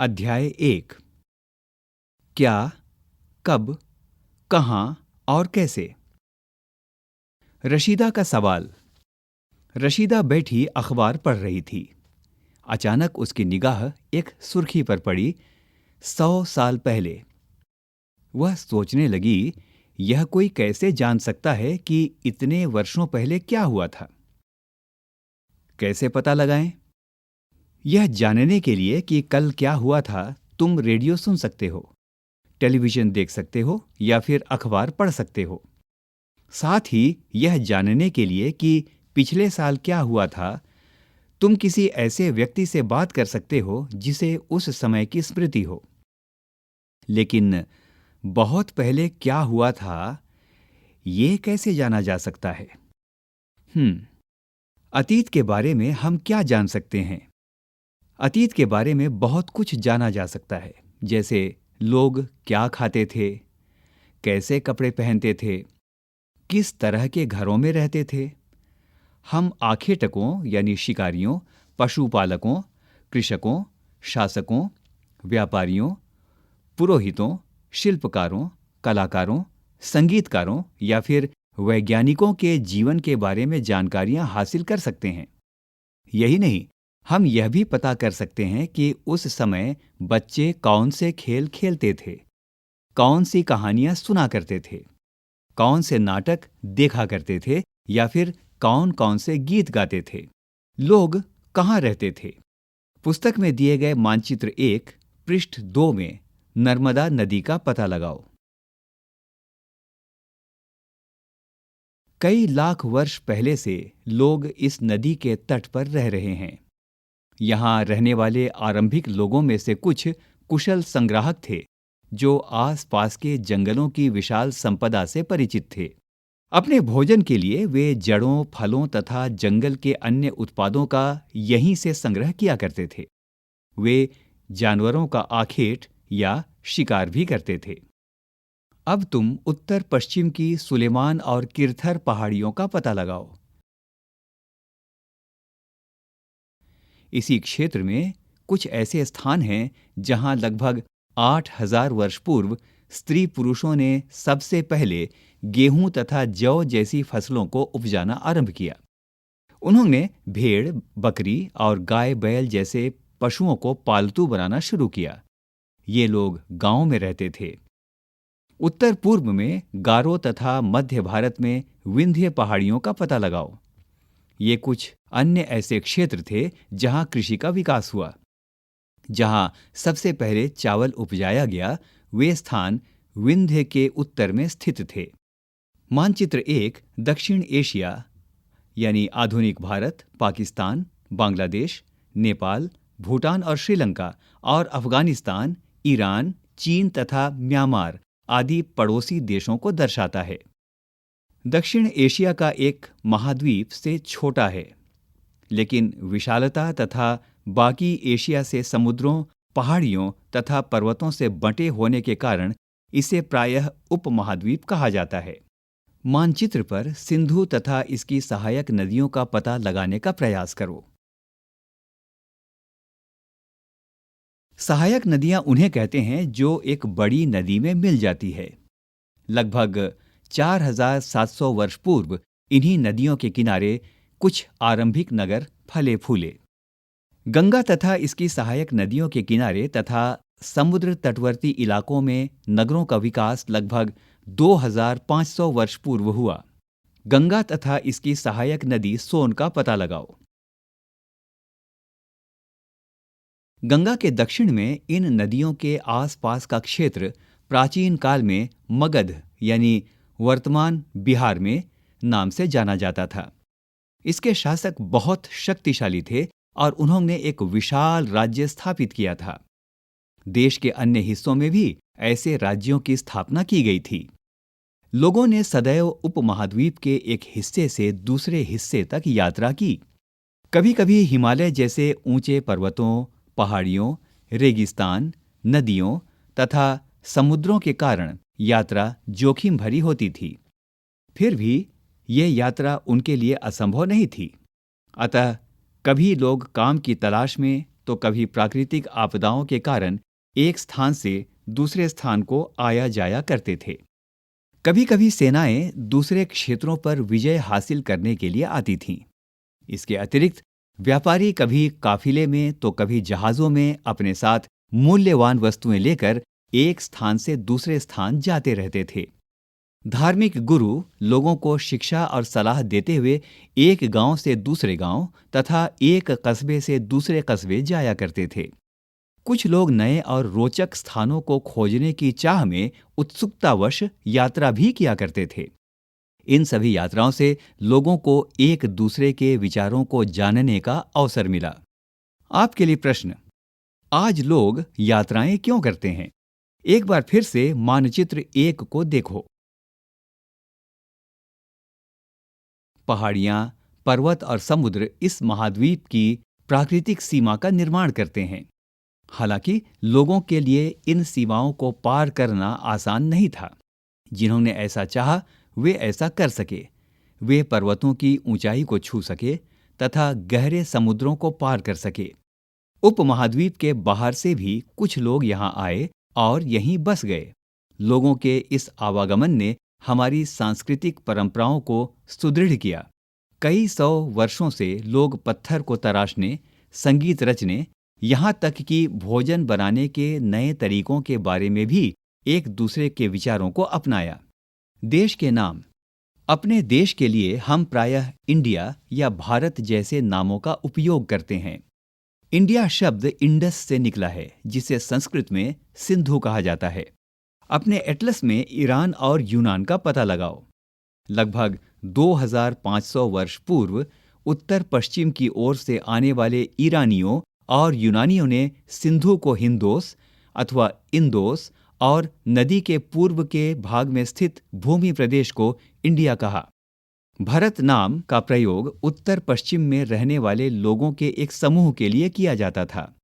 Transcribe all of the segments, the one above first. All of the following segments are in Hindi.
अध्याय 1। क्या, कब, कहाँ और कैसे। रशीदा का सवाल। रशीदा बैठी अखबार पढ़ रही थी। अचानक उसकी निगाह एक सुर्खी पर पड़ी। 100 साल पहले। वह सोचने लगी, यह कोई कैसे जान सकता है कि इतने वर्षों पहले क्या हुआ था। कैसे पता लगाएं? यह जानने के लिए कि कल क्या हुआ था, तुम रेडियो सुन सकते हो, टेलीविजन देख सकते हो या फिर अखबार पढ़ सकते हो। साथ ही यह जानने के लिए कि पिछले साल क्या हुआ था, तुम किसी ऐसे व्यक्ति से बात कर सकते हो जिसे उस समय की स्मृति हो। लेकिन बहुत पहले क्या हुआ था, ये कैसे जाना जा सकता है? अतीत के बारे में हम क्या जान सकते हैं? अतीत के बारे में बहुत कुछ जाना जा सकता है, जैसे लोग क्या खाते थे, कैसे कपड़े पहनते थे, किस तरह के घरों में रहते थे। हम आखेटकों यानी शिकारियों, पशुपालकों, कृषकों, शासकों, व्यापारियों, पुरोहितों, शिल्पकारों, कलाकारों, संगीतकारों या फिर वैज्ञानिकों के जीवन के बारे में जानकारियां हासिल कर सकते हैं। यही नहीं, हम यह भी पता कर सकते हैं कि उस समय बच्चे कौन से खेल खेलते थे, कौन सी कहानियां सुना करते थे, कौन से नाटक देखा करते थे या फिर कौन कौन से गीत गाते थे, लोग कहाँ रहते थे। पुस्तक में दिए गए मानचित्र 1 पृष्ठ 2 में नर्मदा नदी का पता लगाओ। कई लाख वर्ष पहले से लोग इस नदी के तट पर रह रहे हैं। यहाँ रहने वाले आरंभिक लोगों में से कुछ कुशल संग्राहक थे, जो आसपास के जंगलों की विशाल संपदा से परिचित थे। अपने भोजन के लिए वे जड़ों, फलों तथा जंगल के अन्य उत्पादों का यहीं से संग्रह किया करते थे। वे जानवरों का आखेट या शिकार भी करते थे। अब तुम उत्तर पश्चिम की सुलेमान और किरथर पहाड़ियों का पता लगाओ। इसी क्षेत्र में कुछ ऐसे स्थान हैं जहां लगभग 8000 वर्ष पूर्व स्त्री पुरुषों ने सबसे पहले गेहूं तथा जौ जैसी फसलों को उपजाना आरंभ किया। उन्होंने भेड़, बकरी और गाय बैल जैसे पशुओं को पालतू बनाना शुरू किया। ये लोग गांव में रहते थे। उत्तर पूर्व में गारो तथा मध्य भारत में विंध्य पहाड़ियों का पता लगाओ। ये कुछ अन्य ऐसे क्षेत्र थे जहां कृषि का विकास हुआ। जहां सबसे पहले चावल उपजाया गया, वे स्थान विंध्य के उत्तर में स्थित थे। मानचित्र 1 दक्षिण एशिया यानी आधुनिक भारत, पाकिस्तान, बांग्लादेश, नेपाल, भूटान और श्रीलंका और अफगानिस्तान, ईरान, चीन तथा म्यांमार आदि पड़ोसी देशों को दर्शाता है। दक्षिण एशिया का एक महाद्वीप से छोटा है, लेकिन विशालता तथा बाकी एशिया से समुद्रों, पहाड़ियों तथा पर्वतों से बंटे होने के कारण इसे प्रायः उपमहाद्वीप कहा जाता है। मानचित्र पर सिंधु तथा इसकी सहायक नदियों का पता लगाने का प्रयास करो। सहायक नदियां उन्हें कहते हैं जो एक बड़ी नदी में मिल जाती है। लगभग 4700 वर्ष पूर्व इन्हीं नदियों के किनारे कुछ आरंभिक नगर फले फूले। गंगा तथा इसकी सहायक नदियों के किनारे तथा समुद्र तटवर्ती इलाकों में नगरों का विकास लगभग 2500 वर्ष पूर्व हुआ। गंगा तथा इसकी सहायक नदी सोन का पता लगाओ। गंगा के दक्षिण में इन नदियों के आसपास का क्षेत्र प्राचीन काल में मगध यानी वर्तमान बिहार में नाम से जाना जाता था। इसके शासक बहुत शक्तिशाली थे और उन्होंने एक विशाल राज्य स्थापित किया था। देश के अन्य हिस्सों में भी ऐसे राज्यों की स्थापना की गई थी। लोगों ने सदैव उपमहाद्वीप के एक हिस्से से दूसरे हिस्से तक यात्रा की। कभी कभी हिमालय जैसे ऊंचे पर्वतों, पहाड़ियों, रेगिस्तान, नदियों तथा समुद्रों के कारण यात्रा जोखिम भरी होती थी। फिर भी ये यात्रा उनके लिए असंभव नहीं थी। अतः कभी लोग काम की तलाश में तो कभी प्राकृतिक आपदाओं के कारण एक स्थान से दूसरे स्थान को आया जाया करते थे। कभी कभी सेनाएं दूसरे क्षेत्रों पर विजय हासिल करने के लिए आती थीं। इसके अतिरिक्त व्यापारी कभी काफिले में तो कभी जहाजों में अपने साथ मूल्यवान वस्तुएं लेकर एक स्थान से दूसरे स्थान जाते रहते थे। धार्मिक गुरु लोगों को शिक्षा और सलाह देते हुए एक गांव से दूसरे गांव तथा एक कस्बे से दूसरे कस्बे जाया करते थे। कुछ लोग नए और रोचक स्थानों को खोजने की चाह में उत्सुकतावश यात्रा भी किया करते थे। इन सभी यात्राओं से लोगों को एक दूसरे के विचारों को जानने का अवसर मिला। आपके लिए प्रश्न, आज लोग यात्राएं क्यों करते हैं? एक बार फिर से मानचित्र 1 को देखो। पहाड़ियां, पर्वत और समुद्र इस महाद्वीप की प्राकृतिक सीमा का निर्माण करते हैं। हालांकि लोगों के लिए इन सीमाओं को पार करना आसान नहीं था। जिन्होंने ऐसा चाहा वे ऐसा कर सके। वे पर्वतों की ऊंचाई को छू सके तथा गहरे समुद्रों को पार कर सके। उपमहाद्वीप के बाहर से भी कुछ लोग यहाँ आए और यहीं बस गए। लोगों के इस आवागमन ने हमारी सांस्कृतिक परंपराओं को सुदृढ़ किया। कई सौ वर्षों से लोग पत्थर को तराशने, संगीत रचने, यहाँ तक कि भोजन बनाने के नए तरीकों के बारे में भी एक दूसरे के विचारों को अपनाया। देश के नाम। अपने देश के लिए हम प्रायः इंडिया या भारत जैसे नामों का उपयोग करते हैं। इंडिया शब्द इंडस से निकला है, जिसे संस्कृत में सिंधु कहा जाता है। अपने एटलस में ईरान और यूनान का पता लगाओ। लगभग 2500 वर्ष पूर्व उत्तर पश्चिम की ओर से आने वाले ईरानियों और यूनानियों ने सिंधु को हिंदोस अथवा इंदोस और नदी के पूर्व के भाग में स्थित भूमि प्रदेश को इंडिया कहा। भरत नाम का प्रयोग उत्तर पश्चिम में रहने वाले लोगों के एक समूह के लिए किया जाता था।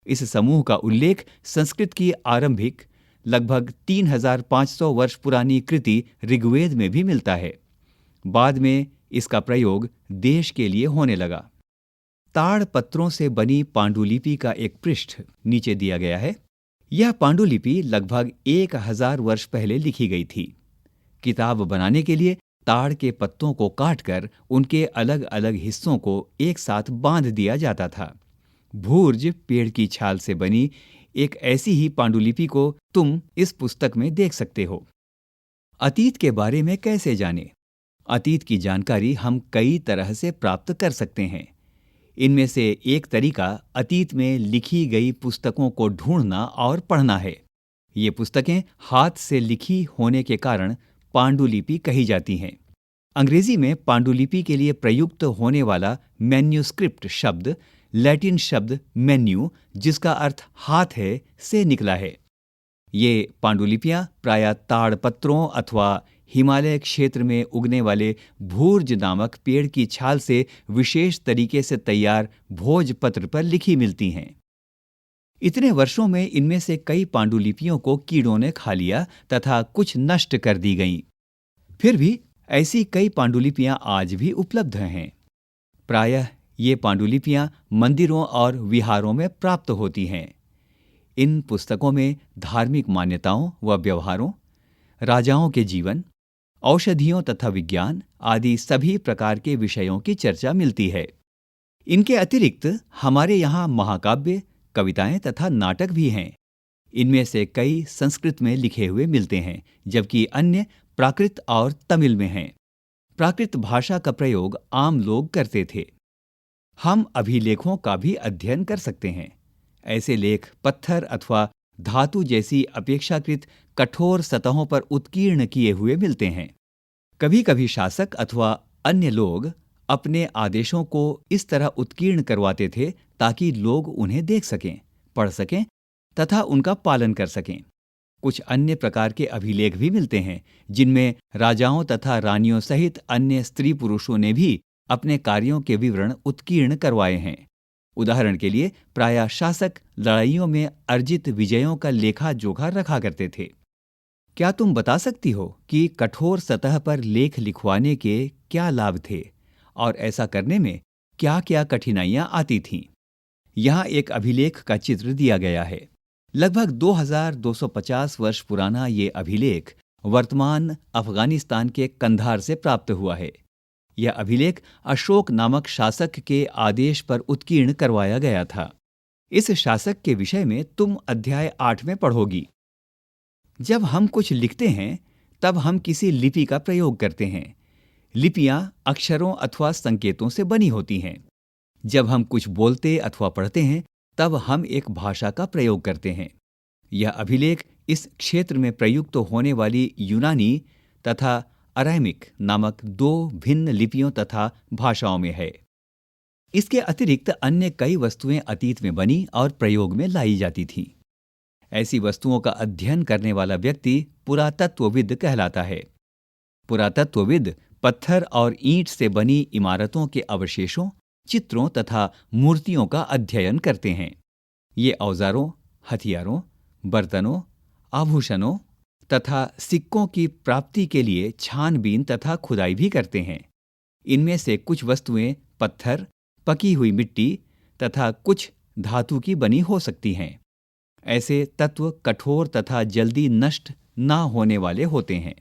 इस समूह का उल्लेख संस्कृत की आरंभिक लगभग 3500 वर्ष पुरानी कृति ऋग्वेद में भी मिलता है। बाद में इसका प्रयोग देश के लिए होने लगा। ताड़ पत्रों से बनी पांडुलिपि का एक पृष्ठ नीचे दिया गया है। यह पांडुलिपि लगभग 1000 वर्ष पहले लिखी गई थी। किताब बनाने के लिए ताड़ के पत्तों को काटकर उनके अलग अलग हिस्सों को एक साथ बांध दिया जाता था। भूर्ज पेड़ की छाल से बनी एक ऐसी ही पांडुलिपि को तुम इस पुस्तक में देख सकते हो। अतीत के बारे में कैसे जानें? अतीत की जानकारी हम कई तरह से प्राप्त कर सकते हैं। इनमें से एक तरीका अतीत में लिखी गई पुस्तकों को ढूंढना और पढ़ना है। ये पुस्तकें हाथ से लिखी होने के कारण पांडुलिपि कही जाती हैं। अंग्रेजी में पांडुलिपि के लिए प्रयुक्त होने वाला मैन्यूस्क्रिप्ट शब्द लैटिन शब्द मेन्यू, जिसका अर्थ हाथ है, से निकला है। ये पांडुलिपियां प्रायः ताड़ पत्रों अथवा हिमालय क्षेत्र में उगने वाले भूर्ज नामक पेड़ की छाल से विशेष तरीके से तैयार भोजपत्र पर लिखी मिलती हैं। इतने वर्षों में इनमें से कई पांडुलिपियों को कीड़ों ने खा लिया तथा कुछ नष्ट कर दी गईं। फिर भी ऐसी कई पांडुलिपियां आज भी उपलब्ध हैं। प्रायः ये पांडुलिपियां मंदिरों और विहारों में प्राप्त होती हैं। इन पुस्तकों में धार्मिक मान्यताओं व व्यवहारों, राजाओं के जीवन, औषधियों तथा विज्ञान आदि सभी प्रकार के विषयों की चर्चा मिलती है। इनके अतिरिक्त हमारे यहाँ महाकाव्य, कविताएं तथा नाटक भी हैं। इनमें से कई संस्कृत में लिखे हुए मिलते हैं, जबकि अन्य प्राकृत और तमिल में हैं। प्राकृत भाषा का प्रयोग आम लोग करते थे। हम अभिलेखों का भी अध्ययन कर सकते हैं। ऐसे लेख पत्थर अथवा धातु जैसी अपेक्षाकृत कठोर सतहों पर उत्कीर्ण किए हुए मिलते हैं। कभी कभी शासक अथवा अन्य लोग अपने आदेशों को इस तरह उत्कीर्ण करवाते थे ताकि लोग उन्हें देख सकें, पढ़ सकें तथा उनका पालन कर सकें। कुछ अन्य प्रकार के अभिलेख भी मिलते हैं, जिनमें राजाओं तथा रानियों सहित अन्य स्त्री पुरुषों ने भी अपने कार्यों के विवरण उत्कीर्ण करवाए हैं। उदाहरण के लिए प्रायः शासक लड़ाइयों में अर्जित विजयों का लेखा जोखा रखा करते थे। क्या तुम बता सकती हो कि कठोर सतह पर लेख लिखवाने के क्या लाभ थे और ऐसा करने में क्या क्या कठिनाइयां आती थीं? यहाँ एक अभिलेख का चित्र दिया गया है। लगभग 2250 वर्ष पुराना ये अभिलेख वर्तमान अफगानिस्तान के कंधार से प्राप्त हुआ है। यह अभिलेख अशोक नामक शासक के आदेश पर उत्कीर्ण करवाया गया था। इस शासक के विषय में तुम अध्याय 8 में पढ़ोगी। जब हम कुछ लिखते हैं तब हम किसी लिपि का प्रयोग करते हैं। लिपियां अक्षरों अथवा संकेतों से बनी होती हैं। जब हम कुछ बोलते अथवा पढ़ते हैं तब हम एक भाषा का प्रयोग करते हैं। यह अभिलेख इस क्षेत्र में प्रयुक्त होने वाली यूनानी तथा अरामिक नामक 2 भिन्न लिपियों तथा भाषाओं में है। इसके अतिरिक्त अन्य कई वस्तुएं अतीत में बनी और प्रयोग में लाई जाती थीं। ऐसी वस्तुओं का अध्ययन करने वाला व्यक्ति पुरातत्वविद कहलाता है। पुरातत्वविद पत्थर और ईंट से बनी इमारतों के अवशेषों, चित्रों तथा मूर्तियों का अध्ययन करते हैं। ये औजारों, हथियारों, बर्तनों, आभूषणों तथा सिक्कों की प्राप्ति के लिए छानबीन तथा खुदाई भी करते हैं। इनमें से कुछ वस्तुएं पत्थर, पकी हुई मिट्टी तथा कुछ धातु की बनी हो सकती हैं। ऐसे तत्व कठोर तथा जल्दी नष्ट ना होने वाले होते हैं।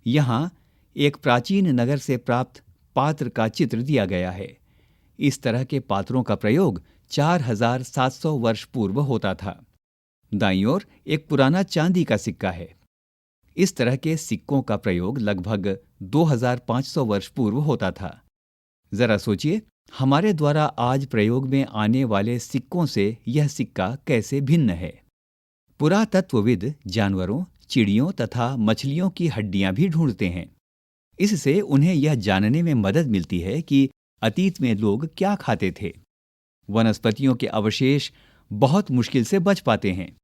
यहाँ एक प्राचीन नगर से प्राप्त पात्र का चित्र दिया गया है। इस तरह के पात्रों का प्रयोग 4700 वर्ष पूर्व होता था। दाईं ओर एक पुराना चांदी का सिक्का है। इस तरह के सिक्कों का प्रयोग लगभग 2500 वर्ष पूर्व होता था। जरा सोचिए, हमारे द्वारा आज प्रयोग में आने वाले सिक्कों से यह सिक्का कैसे भिन्न है। पुरातत्वविद जानवरों, चिड़ियों तथा मछलियों की हड्डियां भी ढूंढते हैं। इससे उन्हें यह जानने में मदद मिलती है कि अतीत में लोग क्या खाते थे। वनस्पतियों के अवशेष बहुत मुश्किल से बच पाते हैं।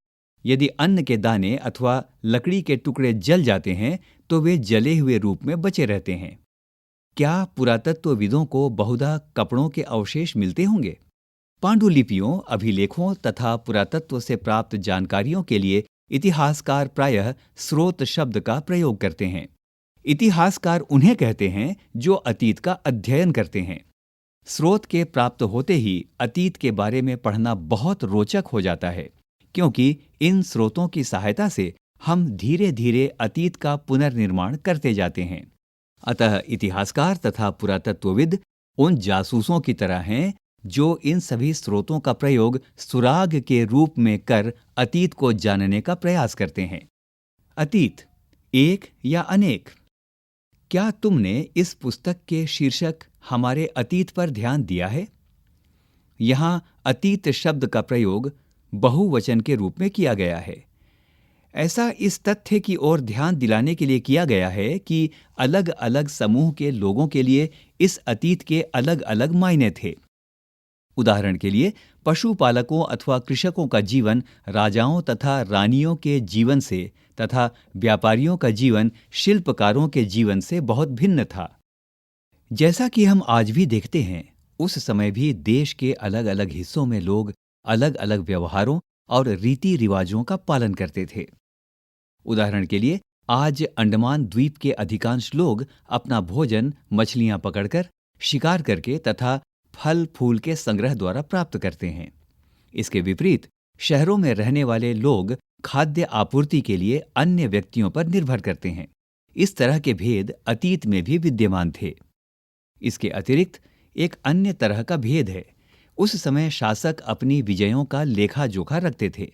यदि अन्न के दाने अथवा लकड़ी के टुकड़े जल जाते हैं तो वे जले हुए रूप में बचे रहते हैं। क्या पुरातत्वविदों को बहुधा कपड़ों के अवशेष मिलते होंगे? पांडुलिपियों, अभिलेखों तथा पुरातत्व से प्राप्त जानकारियों के लिए इतिहासकार प्रायः स्रोत शब्द का प्रयोग करते हैं। इतिहासकार उन्हें कहते हैं जो अतीत का अध्ययन करते हैं। स्रोत के प्राप्त होते ही अतीत के बारे में पढ़ना बहुत रोचक हो जाता है, क्योंकि इन स्रोतों की सहायता से हम धीरे धीरे अतीत का पुनर्निर्माण करते जाते हैं। अतः इतिहासकार तथा पुरातत्वविद उन जासूसों की तरह हैं जो इन सभी स्रोतों का प्रयोग सुराग के रूप में कर अतीत को जानने का प्रयास करते हैं। अतीत, एक या अनेक? क्या तुमने इस पुस्तक के शीर्षक हमारे अतीत पर ध्यान दिया है? यहाँ अतीत शब्द का प्रयोग बहुवचन के रूप में किया गया है। ऐसा इस तथ्य की ओर ध्यान दिलाने के लिए किया गया है कि अलग अलग समूह के लोगों के लिए इस अतीत के अलग अलग मायने थे। उदाहरण के लिए, पशुपालकों अथवा कृषकों का जीवन राजाओं तथा रानियों के जीवन से तथा व्यापारियों का जीवन शिल्पकारों के जीवन से बहुत भिन्न था। जैसा कि हम आज भी देखते हैं, उस समय भी देश के अलग अलग हिस्सों में लोग अलग अलग व्यवहारों और रीति रिवाजों का पालन करते थे। उदाहरण के लिए, आज अंडमान द्वीप के अधिकांश लोग अपना भोजन मछलियां पकड़कर, शिकार करके तथा फल फूल के संग्रह द्वारा प्राप्त करते हैं। इसके विपरीत शहरों में रहने वाले लोग खाद्य आपूर्ति के लिए अन्य व्यक्तियों पर निर्भर करते हैं। इस तरह के भेद अतीत में भी विद्यमान थे। इसके अतिरिक्त एक अन्य तरह का भेद है। उस समय शासक अपनी विजयों का लेखा जोखा रखते थे।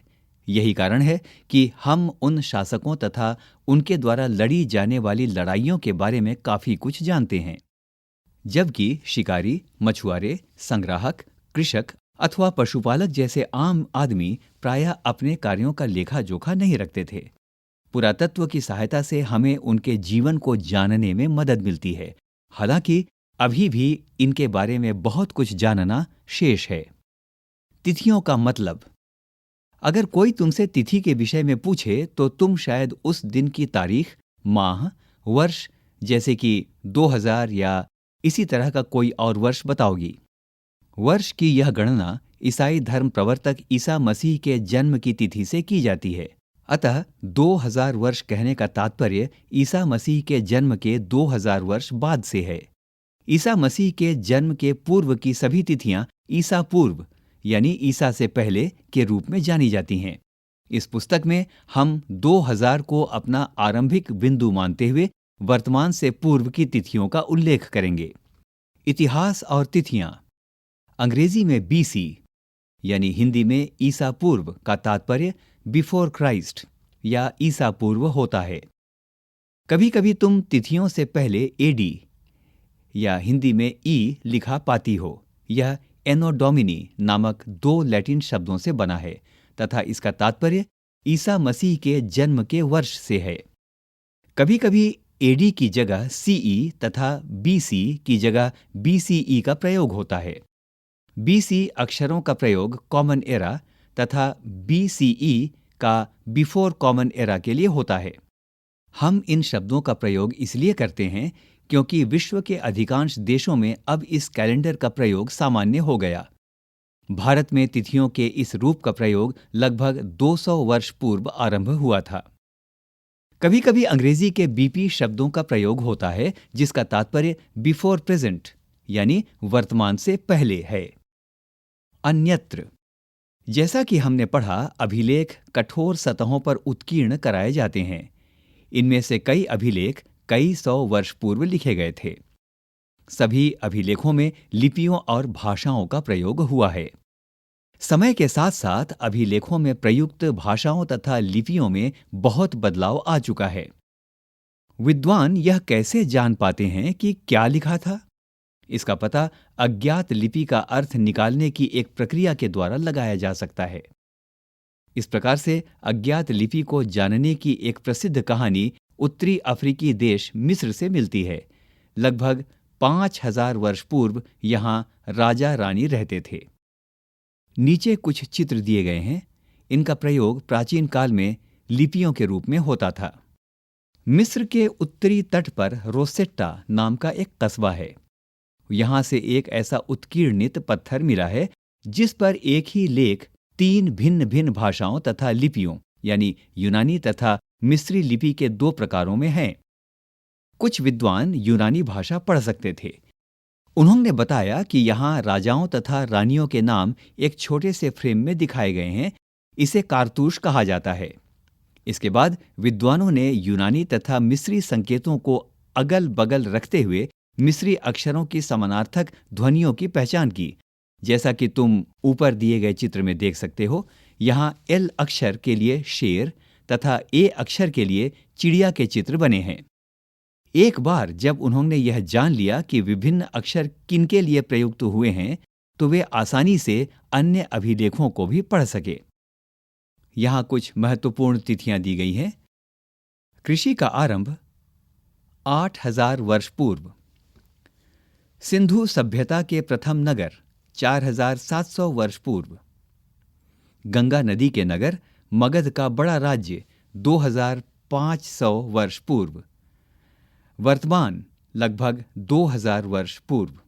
यही कारण है कि हम उन शासकों तथा उनके द्वारा लड़ी जाने वाली लड़ाइयों के बारे में काफी कुछ जानते हैं, जबकि शिकारी, मछुआरे, संग्राहक, कृषक अथवा पशुपालक जैसे आम आदमी प्रायः अपने कार्यों का लेखा जोखा नहीं रखते थे। पुरातत्व की सहायता से हमें उनके जीवन को जानने में मदद मिलती है, हालांकि अभी भी इनके बारे में बहुत कुछ जानना शेष है। तिथियों का मतलब। अगर कोई तुमसे तिथि के विषय में पूछे तो तुम शायद उस दिन की तारीख, माह, वर्ष जैसे कि 2000 या इसी तरह का कोई और वर्ष बताओगी। वर्ष की यह गणना ईसाई धर्म प्रवर्तक ईसा मसीह के जन्म की तिथि से की जाती है। अतः 2000 वर्ष कहने का तात्पर्य ईसा मसीह के जन्म के 2000 वर्ष बाद से है। ईसा मसीह के जन्म के पूर्व की सभी तिथियां ईसा पूर्व यानी ईसा से पहले के रूप में जानी जाती हैं। इस पुस्तक में हम 2000 को अपना आरंभिक बिंदु मानते हुए वर्तमान से पूर्व की तिथियों का उल्लेख करेंगे। इतिहास और तिथियां। अंग्रेजी में बीसी यानी हिंदी में ईसा पूर्व का तात्पर्य बिफोर क्राइस्ट या ईसा पूर्व होता है। कभी कभी तुम तिथियों से पहले एडी या हिंदी में ई लिखा पाती हो। यह एनो डोमिनी नामक 2 लैटिन शब्दों से बना है तथा इसका तात्पर्य ईसा मसीह के जन्म के वर्ष से है। कभी कभी एडी की जगह सीई तथा बीसी की जगह बीसीई का प्रयोग होता है। बीसी अक्षरों का प्रयोग कॉमन एरा तथा बीसीई का बिफोर कॉमन एरा के लिए होता है। हम इन शब्दों का प्रयोग इसलिए करते हैं क्योंकि विश्व के अधिकांश देशों में अब इस कैलेंडर का प्रयोग सामान्य हो गया। भारत में तिथियों के इस रूप का प्रयोग लगभग 200 वर्ष पूर्व आरंभ हुआ था। कभी कभी अंग्रेजी के बीपी शब्दों का प्रयोग होता है जिसका तात्पर्य बिफोर प्रेजेंट यानी वर्तमान से पहले है। अन्यत्र। जैसा कि हमने पढ़ा, अभिलेख कठोर सतहों पर उत्कीर्ण कराए जाते हैं। इनमें से कई अभिलेख कई 100 वर्ष पूर्व लिखे गए थे। सभी अभिलेखों में लिपियों और भाषाओं का प्रयोग हुआ है। समय के साथ साथ अभिलेखों में प्रयुक्त भाषाओं तथा लिपियों में बहुत बदलाव आ चुका है। विद्वान यह कैसे जान पाते हैं कि क्या लिखा था? इसका पता अज्ञात लिपि का अर्थ निकालने की एक प्रक्रिया के द्वारा लगाया जा सकता है। इस प्रकार से अज्ञात लिपि को जानने की एक प्रसिद्ध कहानी उत्तरी अफ्रीकी देश मिस्र से मिलती है। लगभग 5000 वर्ष पूर्व यहां राजा रानी रहते थे। नीचे कुछ चित्र दिए गए हैं। इनका प्रयोग प्राचीन काल में लिपियों के रूप में होता था। मिस्र के उत्तरी तट पर रोसेट्टा नाम का एक कस्बा है। यहां से एक ऐसा उत्कीर्णित पत्थर मिला है जिस पर एक ही लेख 3 भिन्न भिन्न भाषाओं तथा लिपियों यानी यूनानी तथा मिस्री लिपि के 2 प्रकारों में है। कुछ विद्वान यूनानी भाषा पढ़ सकते थे। उन्होंने बताया कि यहाँ राजाओं तथा रानियों के नाम एक छोटे से फ्रेम में दिखाए गए हैं। इसे कारतूस कहा जाता है। इसके बाद विद्वानों ने यूनानी तथा मिस्री संकेतों को अगल बगल रखते हुए मिस्री अक्षरों की समानार्थक ध्वनियों की पहचान की। जैसा कि तुम ऊपर दिए गए चित्र में देख सकते हो, यहाँ एल अक्षर के लिए शेर तथा ए अक्षर के लिए चिड़िया के चित्र बने हैं। एक बार जब उन्होंने यह जान लिया कि विभिन्न अक्षर किनके लिए प्रयुक्त हुए हैं, तो वे आसानी से अन्य अभिलेखों को भी पढ़ सके। यहाँ कुछ महत्वपूर्ण तिथियां दी गई हैं। कृषि का आरंभ 8000 वर्ष पूर्व। सिंधु सभ्यता के प्रथम नगर 4700 वर्ष पूर्व। गंगा नदी के नगर मगध का बड़ा राज्य 2500 वर्ष पूर्व। वर्तमान लगभग 2000 वर्ष पूर्व।